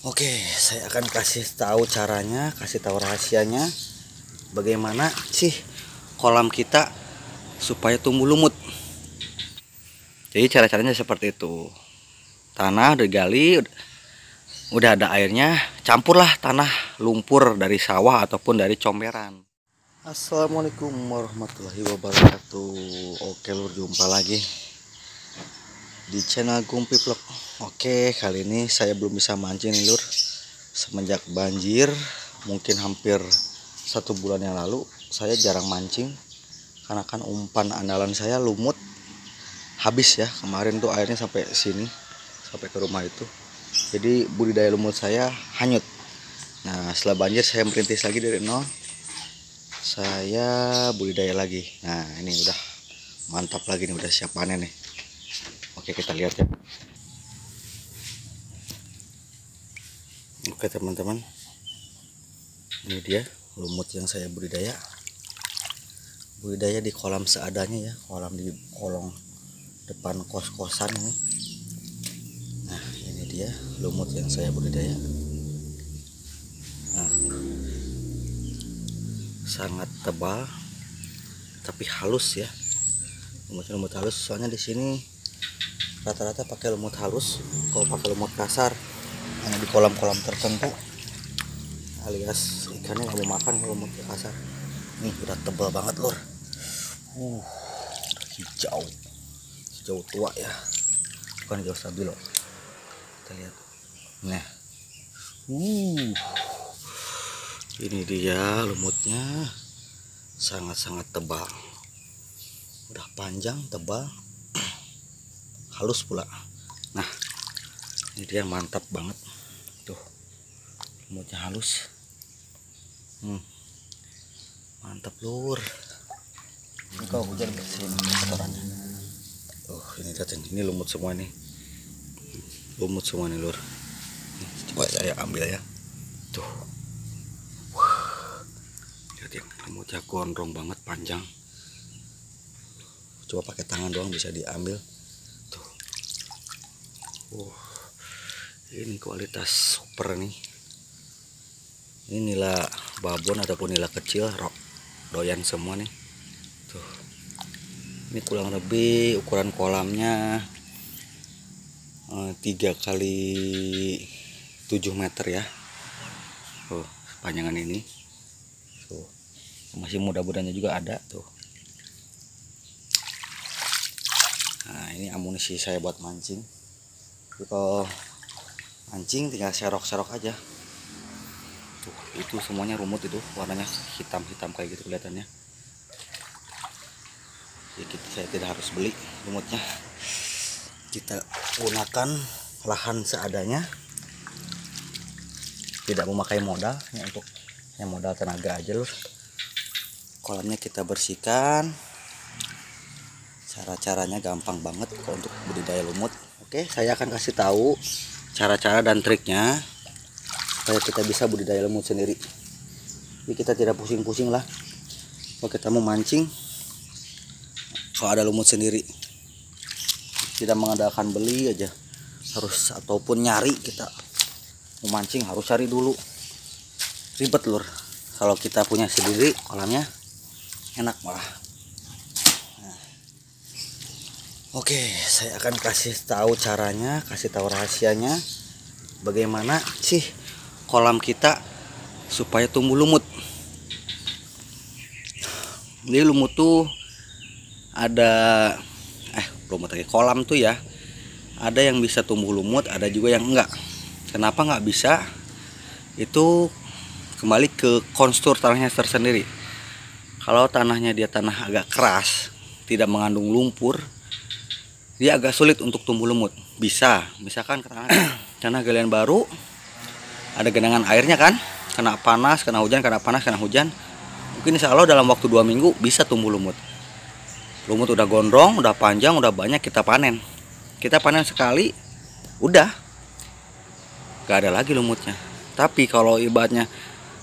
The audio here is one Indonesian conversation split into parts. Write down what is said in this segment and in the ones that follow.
Oke, saya akan kasih tahu caranya, kasih tahu rahasianya bagaimana sih kolam kita supaya tumbuh lumut. Jadi cara-caranya seperti itu. Tanah udah digali, udah ada airnya, campurlah tanah lumpur dari sawah ataupun dari comberan. Assalamualaikum warahmatullahi wabarakatuh. Oke lur, jumpa lagi di channel Gumpi Vlog. Oke, kali ini saya belum bisa mancing nih lur, semenjak banjir mungkin hampir 1 bulan yang lalu saya jarang mancing karena kan umpan andalan saya lumut habis ya. Kemarin tuh airnya sampai sini, sampai ke rumah itu, jadi budidaya lumut saya hanyut. Nah, setelah banjir saya merintis lagi dari nol, saya budidaya lagi. Nah, ini udah mantap lagi nih, udah siap panen nih. Oke, kita lihat ya. Oke teman-teman, ini dia lumut yang saya budidaya di kolam seadanya ya, kolam di kolong depan kos-kosan ini. Nah, ini dia lumut yang saya budidaya. Nah, sangat tebal tapi halus ya, lumut halus. Soalnya di sini rata-rata pakai lumut halus. Kalau pakai lumut kasar hanya di kolam-kolam tertentu, alias ikannya nggak mau makan kalau lumut kasar. Nih udah tebal banget lur, hijau tua ya, bukan hijau stabilo. Kita lihat, nah, ini dia lumutnya, sangat-sangat tebal, udah panjang, tebal, halus pula. Nah, ini dia mantap banget tuh, lumutnya halus. Mantap lur. Ini kalau hujan bersihin kotorannya. Ini lihatin, ini lumut semua nih, lumut semua nih lur. Coba saya ambil ya, tuh. Lihat ya, lumutnya gondrong banget, panjang. Coba pakai tangan doang bisa diambil tuh. Ini kualitas super nih. Ini nila babon ataupun nila kecil, doyan semua nih tuh. Ini kurang lebih ukuran kolamnya 3 kali 7 meter ya. Panjangan ini tuh, masih mudah-mudahnya juga ada tuh. Nah, ini amunisi saya buat mancing. Jadi kalau mancing tinggal serok-serok aja tuh. Itu semuanya rumut, itu warnanya hitam-hitam kayak gitu kelihatannya. Jadi saya tidak harus beli lumutnya, kita gunakan lahan seadanya, tidak memakai modal ya, untuk yang modal tenaga aja lur. Kolamnya kita bersihkan, cara-caranya gampang banget kalau untuk budidaya lumut. Oke, saya akan kasih tahu cara-cara dan triknya supaya kita bisa budidaya lumut sendiri. Jadi kita tidak pusing-pusing lah kalau kita mau mancing kalau ada lumut sendiri. Tidak mengandalkan beli aja harus, ataupun nyari. Kita mau mancing harus cari dulu, ribet lur. Kalau kita punya sendiri kolamnya enak malah. Oke, saya akan kasih tahu caranya, kasih tahu rahasianya bagaimana sih kolam kita supaya tumbuh lumut. Ini lumut tuh ada lumut lagi, kolam tuh ya, ada yang bisa tumbuh lumut, ada juga yang enggak. Kenapa nggak bisa? Itu kembali ke konstur tanahnya tersendiri. Kalau tanahnya dia tanah agak keras, tidak mengandung lumpur, dia agak sulit untuk tumbuh lumut. Bisa, misalkan tanah galian baru, ada genangan airnya kan, kena panas, kena hujan, kena panas, kena hujan, mungkin insya Allah dalam waktu 2 minggu bisa tumbuh lumut. Lumut udah gondrong, udah panjang, udah banyak, kita panen. Kita panen sekali, udah gak ada lagi lumutnya. Tapi kalau ibaratnya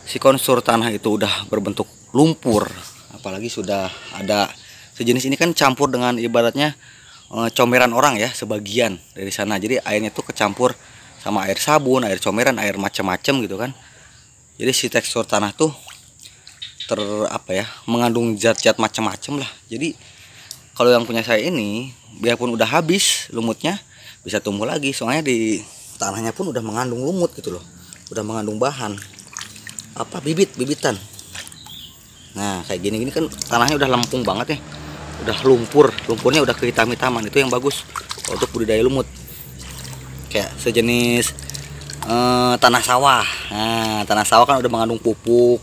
si konstur tanah itu udah berbentuk lumpur, apalagi sudah ada sejenis ini kan campur dengan ibaratnya comberan orang ya, sebagian dari sana. Jadi airnya tuh kecampur sama air sabun, air comberan, air macam-macam gitu kan. Jadi si tekstur tanah tuh mengandung zat-zat macam-macam lah. Jadi kalau yang punya saya ini, biarpun udah habis lumutnya, bisa tumbuh lagi. Soalnya di tanahnya pun udah mengandung lumut gitu loh, udah mengandung bahan bibitan. Nah kayak gini kan tanahnya udah lempung banget ya, udah lumpurnya udah kehitam-hitaman. Itu yang bagus untuk budidaya lumut, kayak sejenis tanah sawah. Nah tanah sawah kan udah mengandung pupuk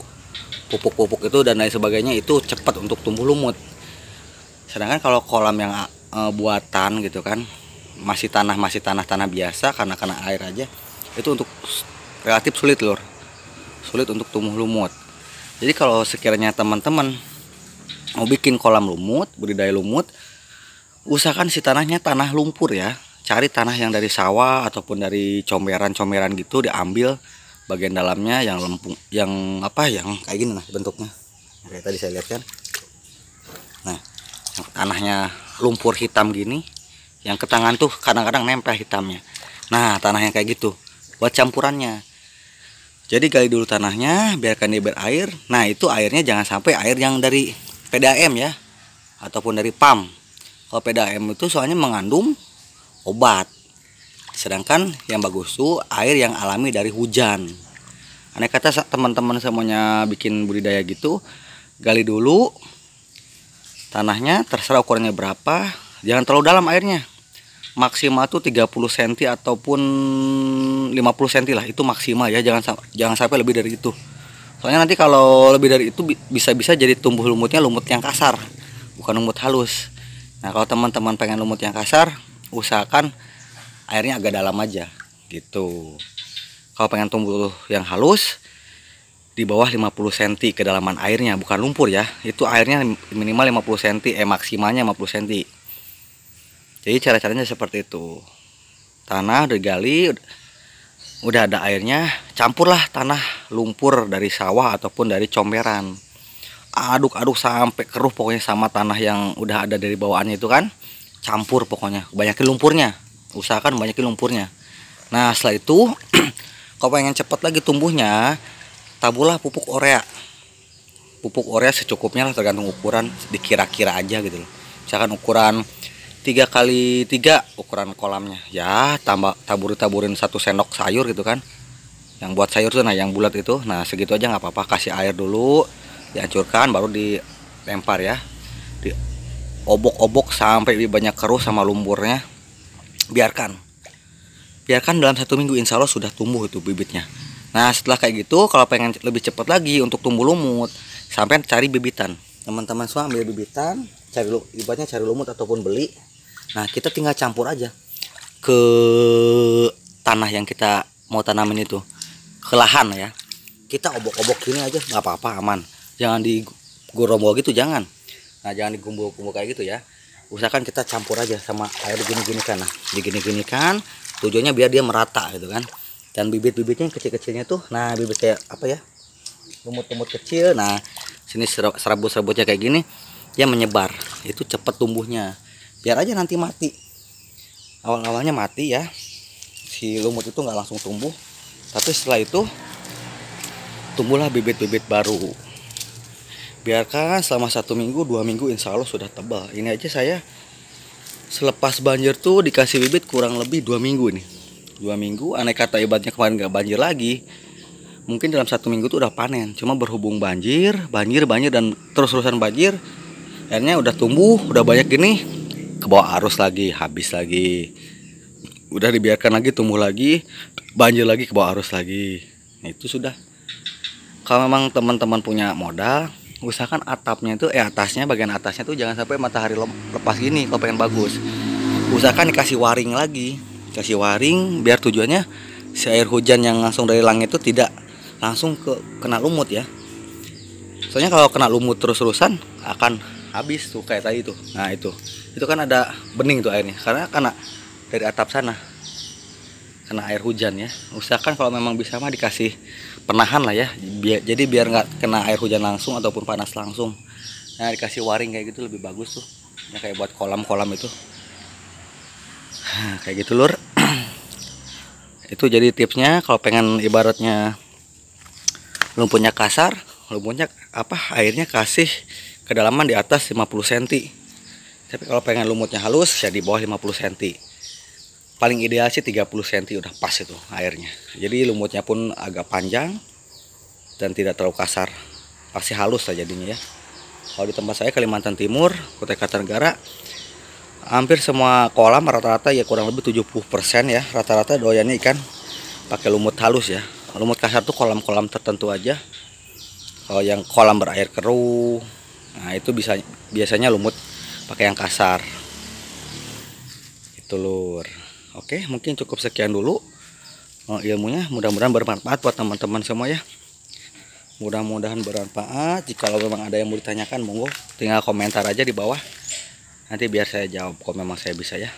itu dan lain sebagainya, itu cepat untuk tumbuh lumut. Sedangkan kalau kolam yang buatan gitu kan, masih tanah biasa, karena air aja, itu untuk relatif sulit untuk tumbuh lumut. Jadi kalau sekiranya teman-teman mau bikin kolam lumut, budidaya lumut, usahakan si tanahnya tanah lumpur ya. Cari tanah yang dari sawah ataupun dari comberan gitu, diambil bagian dalamnya yang lempung, yang kayak gini nah bentuknya. Kayak tadi saya lihat kan. Nah, tanahnya lumpur hitam gini, yang ke tangan tuh kadang-kadang nempel hitamnya. Nah tanah yang kayak gitu buat campurannya. Jadi gali dulu tanahnya, biarkan dia berair. Nah itu airnya jangan sampai air yang dari PDAM ya, ataupun dari PAM. Kalau PDAM itu soalnya mengandung obat, sedangkan yang bagus tuh air yang alami dari hujan. Andai kata teman-teman semuanya bikin budidaya gitu, gali dulu tanahnya, terserah ukurannya berapa, jangan terlalu dalam airnya. Maksimal tuh 30 cm ataupun 50 cm lah, itu maksimal ya, jangan sampai lebih dari itu. Soalnya nanti kalau lebih dari itu bisa jadi tumbuh lumutnya lumut yang kasar, bukan lumut halus. Nah kalau teman-teman pengen lumut yang kasar, usahakan airnya agak dalam aja gitu. Kalau pengen tumbuh yang halus, di bawah 50 cm kedalaman airnya, bukan lumpur ya. Itu airnya minimal 50 cm, maksimalnya 50 cm. Jadi cara-caranya seperti itu. Tanah udah gali, udah ada airnya, campurlah tanah lumpur dari sawah ataupun dari comberan. Aduk-aduk sampai keruh pokoknya sama tanah yang udah ada dari bawaannya itu kan. Campur pokoknya, banyakin lumpurnya. Usahakan banyakin lumpurnya. Nah setelah itu kalau pengen cepat lagi tumbuhnya, taburlah pupuk urea. Pupuk urea secukupnya lah, tergantung ukuran, dikira-kira aja gitu loh. Misalkan ukuran 3x3 ukuran kolamnya, ya taburin 1 sendok sayur gitu kan. Yang buat sayur tuh, nah yang bulat itu, nah segitu aja nggak apa-apa. Kasih air dulu, dihancurkan, baru dilempar ya. Diobok-obok sampai banyak keruh sama lumpurnya. Biarkan dalam 1 minggu insya Allah sudah tumbuh itu bibitnya. Nah setelah kayak gitu, kalau pengen lebih cepat lagi untuk tumbuh lumut, sampai cari bibitan. Teman-teman semua ambil bibitan, cari lumut ataupun beli. Nah kita tinggal campur aja ke tanah yang kita mau tanamin itu, ke lahan ya. Kita obok-obok gini aja nggak apa-apa, aman. Jangan digorombol gitu, jangan. Nah jangan digumbul-gumbul kayak gitu ya. Usahakan kita campur aja sama air digini-ginikan. Nah digini-ginikan, tujuannya biar dia merata gitu kan. Dan bibit-bibitnya yang kecil-kecilnya tuh, nah bibit kayak lumut-lumut kecil. Nah sini serabut-serabutnya kayak gini, dia menyebar, itu cepat tumbuhnya. Biar aja nanti mati, awal-awalnya mati ya, si lumut itu nggak langsung tumbuh, tapi setelah itu tumbuhlah bibit-bibit baru. Biarkan selama 1 minggu 2 minggu insya Allah sudah tebal. Ini aja saya selepas banjir tuh dikasih bibit kurang lebih 2 minggu nih. 2 minggu, aneh kata ibaratnya kemarin gak banjir lagi, mungkin dalam 1 minggu tuh udah panen. Cuma berhubung banjir dan terus-terusan banjir, akhirnya udah tumbuh, udah banyak gini, ke bawah arus lagi, habis lagi. Udah dibiarkan lagi, tumbuh lagi, banjir lagi, ke bawah arus lagi. Nah, itu sudah. Kalau memang teman-teman punya modal, usahakan atapnya itu, atasnya, bagian atasnya tuh jangan sampai matahari lepas gini. Kalau pengen bagus, usahakan dikasih waring lagi. Kasih waring biar tujuannya si air hujan yang langsung dari langit itu tidak langsung kena lumut ya. Soalnya kalau kena lumut terus-terusan akan habis tuh kayak tadi tuh. Nah itu kan ada bening tuh airnya, karena dari atap sana kena air hujan ya. Usahakan kalau memang bisa mah dikasih penahan lah ya, jadi biar nggak kena air hujan langsung ataupun panas langsung. Nah dikasih waring kayak gitu lebih bagus tuh ya, kayak buat kolam-kolam itu. Kayak gitu lur. Itu jadi tipsnya kalau pengen ibaratnya lumpurnya kasar, lumpurnya airnya kasih kedalaman di atas 50 cm. Tapi kalau pengen lumutnya halus ya di bawah 50 cm. Paling ideal sih 30 cm udah pas itu airnya. Jadi lumutnya pun agak panjang dan tidak terlalu kasar. Pasti halus lah jadinya ya. Kalau di tempat saya Kalimantan Timur, Kutai Kartanegara, hampir semua kolam rata-rata ya kurang lebih 70% ya. Rata-rata doyannya ikan pakai lumut halus ya. Lumut kasar tuh kolam-kolam tertentu aja. Kalau yang kolam berair keruh, nah itu biasanya lumut pakai yang kasar. Itu lur. Oke, mungkin cukup sekian dulu ilmunya. Mudah-mudahan bermanfaat buat teman-teman semua ya. Mudah-mudahan bermanfaat. Jika memang ada yang mau ditanyakan, monggo tinggal komentar aja di bawah. Nanti biar saya jawab kalau memang saya bisa ya.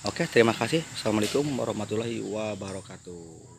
Oke, terima kasih. Assalamualaikum warahmatullahi wabarakatuh.